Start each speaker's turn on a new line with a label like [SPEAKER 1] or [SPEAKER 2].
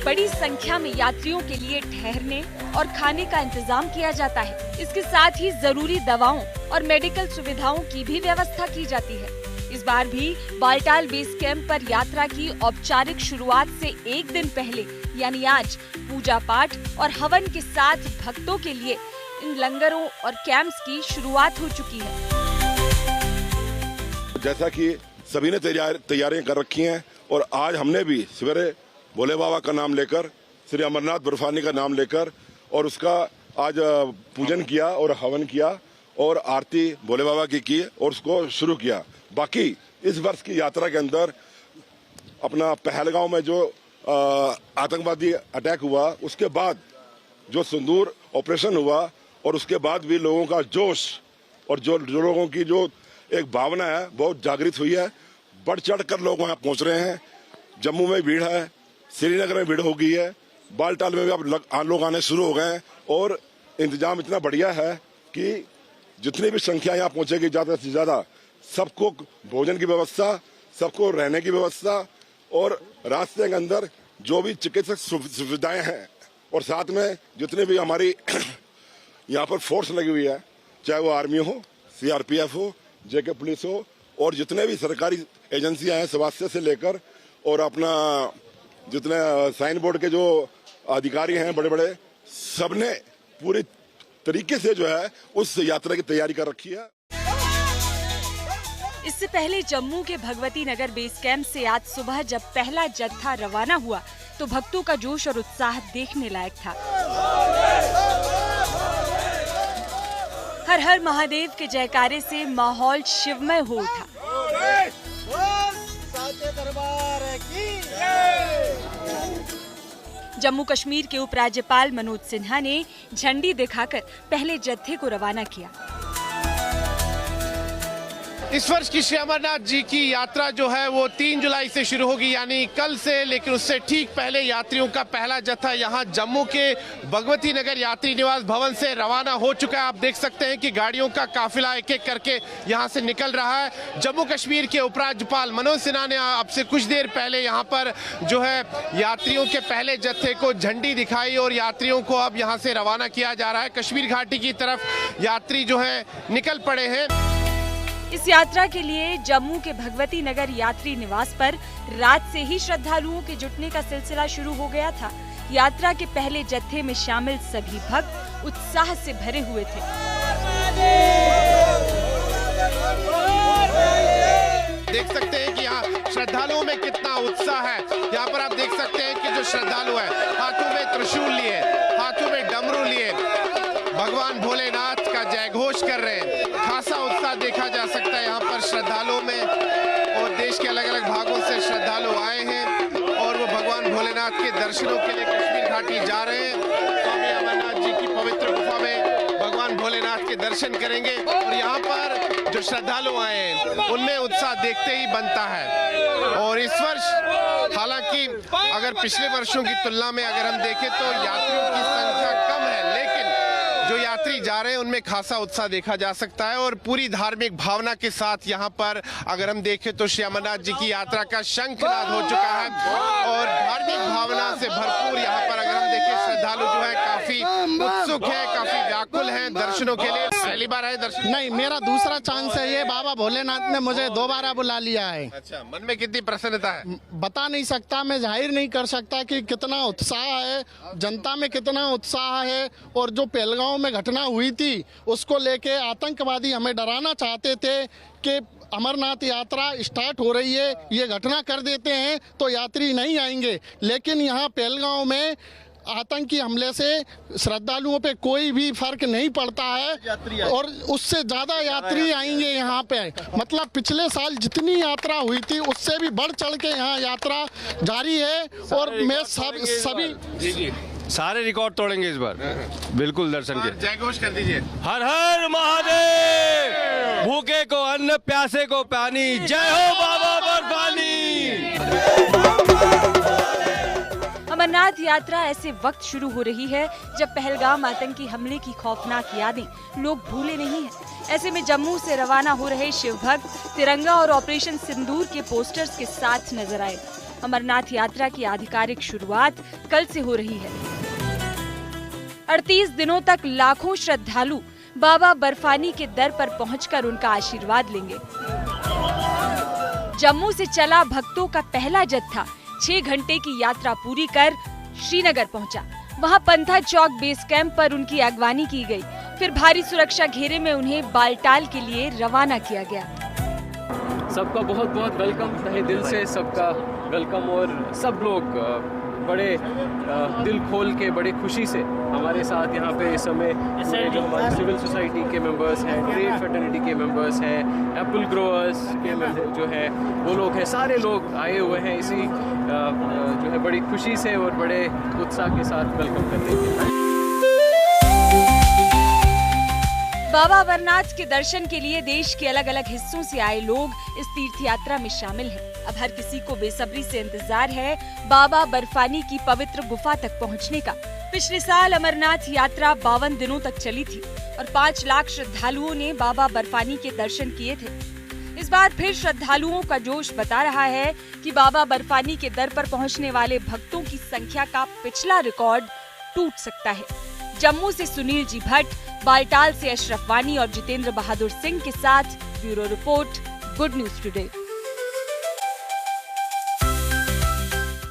[SPEAKER 1] बड़ी संख्या में यात्रियों के लिए ठहरने और खाने का इंतजाम किया जाता है। इसके साथ ही जरूरी दवाओं और मेडिकल सुविधाओं की भी व्यवस्था की जाती है। इस बार भी बालटाल बेस कैंप पर यात्रा की औपचारिक शुरुआत से एक दिन पहले यानी आज पूजा पाठ और हवन के साथ भक्तों के लिए इन लंगरों और कैंप्स की शुरुआत हो चुकी है।
[SPEAKER 2] जैसा कि सभी ने तैयारियां कर रखी हैं और आज हमने भी सवेरे भोले बाबा का नाम लेकर, श्री अमरनाथ बर्फानी का नाम लेकर और उसका आज पूजन किया और हवन किया और आरती भोले बाबा की और उसको शुरू किया। बाकी इस वर्ष की यात्रा के अंदर अपना पहलगांव में जो आतंकवादी अटैक हुआ, उसके बाद जो सिंदूर ऑपरेशन हुआ और उसके बाद भी लोगों का जोश और जो लोगों की जो एक भावना है बहुत जागृत हुई है। बढ़ चढ़ कर लोग वहाँ पहुँच रहे हैं। जम्मू में भीड़ है, श्रीनगर में भीड़ हो गई है, बालटाल में भी अब लोग आने शुरू हो गए हैं और इंतजाम इतना बढ़िया है कि जितनी भी संख्या यहाँ पहुँचेगी ज़्यादा से ज़्यादा, सबको भोजन की व्यवस्था, सबको रहने की व्यवस्था और रास्ते के अंदर जो भी चिकित्सक सुविधाएं हैं और साथ में जितने भी हमारी यहाँ पर फोर्स लगी हुई है, चाहे वो आर्मी हो, सीआरपीएफ हो, जेके पुलिस हो और जितने भी सरकारी एजेंसियां हैं, स्वास्थ्य से लेकर और अपना जितने साइन बोर्ड के जो अधिकारी हैं बड़े बड़े, सबने पूरी तरीके से जो है उस यात्रा की तैयारी कर रखी है।
[SPEAKER 1] इससे पहले जम्मू के भगवती नगर बेस कैंप से आज सुबह जब पहला जत्था रवाना हुआ तो भक्तों का जोश और उत्साह देखने लायक था। हर हर महादेव के जयकारे से माहौल शिवमय हो उठा। जम्मू कश्मीर के उपराज्यपाल मनोज सिन्हा ने झंडी दिखाकर पहले जत्थे को रवाना किया।
[SPEAKER 3] इस वर्ष की श्री अमरनाथ जी की यात्रा जो है वो 3 जुलाई से शुरू होगी, यानी कल से, लेकिन उससे ठीक पहले यात्रियों का पहला जत्था यहाँ जम्मू के भगवती नगर यात्री निवास भवन से रवाना हो चुका है। आप देख सकते हैं कि गाड़ियों का काफिला एक एक करके यहाँ से निकल रहा है। जम्मू कश्मीर के उपराज्यपाल मनोज सिन्हा ने अब से कुछ देर पहले यहाँ पर जो है यात्रियों के पहले जत्थे को झंडी दिखाई और यात्रियों को अब यहाँ से रवाना किया जा रहा है। कश्मीर घाटी की तरफ यात्री जो है निकल पड़े हैं।
[SPEAKER 1] इस यात्रा के लिए जम्मू के भगवती नगर यात्री निवास पर रात से ही श्रद्धालुओं के जुटने का सिलसिला शुरू हो गया था। यात्रा के पहले जत्थे में शामिल सभी भक्त उत्साह से भरे हुए थे।
[SPEAKER 3] देख सकते हैं कि यहाँ श्रद्धालुओं में कितना उत्साह है। यहाँ पर आप देख सकते हैं कि जो श्रद्धालु है हाथों में त्रिशूल लिए, हाथों में डमरू लिए, भगवान भोलेनाथ का जय घोष कर रहे हैं। खासा उत्साह देखा जा सकता है यहाँ पर श्रद्धालुओं में और देश के अलग अलग भागों से श्रद्धालु आए हैं और वो भगवान भोलेनाथ के दर्शनों के लिए कश्मीर घाटी जा रहे हैं। स्वामी अमरनाथ जी की पवित्र गुफा में भगवान भोलेनाथ के दर्शन करेंगे और यहाँ पर जो श्रद्धालु आए हैं उनमें उत्साह देखते ही बनता है। और इस वर्ष हालांकि अगर पिछले वर्षों की तुलना में अगर हम देखें तो यात्रियों की संख्या कम है, लेकिन जो यात्री जा रहे हैं उनमें खासा उत्साह देखा जा सकता है और पूरी धार्मिक भावना के साथ यहाँ पर अगर हम देखें तो श्री अमरनाथ जी की यात्रा का शंखनाद हो चुका है और धार्मिक भावना से भरपूर यहाँ पर अगर हम देखें श्रद्धालु जो है काफी उत्सुक है, काफी व्याकुल हैं दर्शनों के लिए। पहली बार आए दर्शन?
[SPEAKER 4] नहीं, मेरा दूसरा चांस है ये। बाबा भोलेनाथ ने मुझे दोबारा बुला लिया है।
[SPEAKER 3] अच्छा, मन में कितनी प्रसन्नता है?
[SPEAKER 4] बता नहीं सकता, मैं जाहिर नहीं कर सकता कि कितना उत्साह है, जनता में कितना उत्साह है। और जो पहलगांव में घटना हुई थी उसको लेके आतंकवादी हमें डराना चाहते थे कि अमरनाथ यात्रा स्टार्ट हो रही है, ये घटना कर देते हैं तो यात्री नहीं आएंगे। लेकिन यहाँ पहलगांव में आतंकी हमले से श्रद्धालुओं पे कोई भी फर्क नहीं पड़ता है और उससे ज्यादा यात्री आएंगे यहाँ पे। मतलब पिछले साल जितनी यात्रा हुई थी उससे भी बढ़ चढ़ के यहाँ यात्रा जारी है और मैं सभी
[SPEAKER 5] सारे रिकॉर्ड तोड़ेंगे इस बार। बिल्कुल दर्शन के
[SPEAKER 3] जय घोष कर दीजिए।
[SPEAKER 5] हर हर महादेव, भूखे को अन्न, प्यासे को पानी, जय हो बाबा बर्फानी।
[SPEAKER 1] अमरनाथ यात्रा ऐसे वक्त शुरू हो रही है जब पहलगाम आतंकी हमले की खौफनाक यादें लोग भूले नहीं हैं। ऐसे में जम्मू से रवाना हो रहे शिव भक्त तिरंगा और ऑपरेशन सिंदूर के पोस्टर्स के साथ नजर आए। अमरनाथ यात्रा की आधिकारिक शुरुआत कल से हो रही है। 38 दिनों तक लाखों श्रद्धालु बाबा बर्फानी के दर पर पहुंचकर उनका आशीर्वाद लेंगे। जम्मू से चला भक्तों का पहला जत्था 6 घंटे की यात्रा पूरी कर श्रीनगर पहुंचा। वहां पंथा चौक बेस कैंप पर उनकी अगवानी की गई। फिर भारी सुरक्षा घेरे में उन्हें बालटाल के लिए रवाना किया गया।
[SPEAKER 6] सबका बहुत बहुत वेलकम, तहे दिल से सबका वेलकम। और सब लोग बड़े दिल खोल के, बड़े खुशी से हमारे साथ यहाँ पे इस समय जो हमारे सिविल सोसाइटी के मेंबर्स हैं, ट्रेड फ्रेटर्निटी के मेंबर्स हैं, एप्पल ग्रोअर्स के जो है वो लोग हैं, सारे लोग आए हुए हैं इसी जो है बड़ी खुशी से और बड़े उत्साह के साथ वेलकम करने के लिए।
[SPEAKER 1] बाबा अमरनाथ के दर्शन के लिए देश के अलग अलग हिस्सों से आए लोग इस तीर्थ यात्रा में शामिल हैं। अब हर किसी को बेसब्री से इंतजार है बाबा बर्फानी की पवित्र गुफा तक पहुंचने का। पिछले साल अमरनाथ यात्रा 52 दिनों तक चली थी और 5 लाख श्रद्धालुओं ने बाबा बर्फानी के दर्शन किए थे। इस बार फिर श्रद्धालुओं का जोश बता रहा है कि बाबा बर्फानी के दर पर पहुंचने वाले भक्तों की संख्या का पिछला रिकॉर्ड टूट सकता है। जम्मू से सुनील जी भट्ट, बालटाल से अशरफ वानी और जितेंद्र बहादुर सिंह के साथ bureau report, good news today.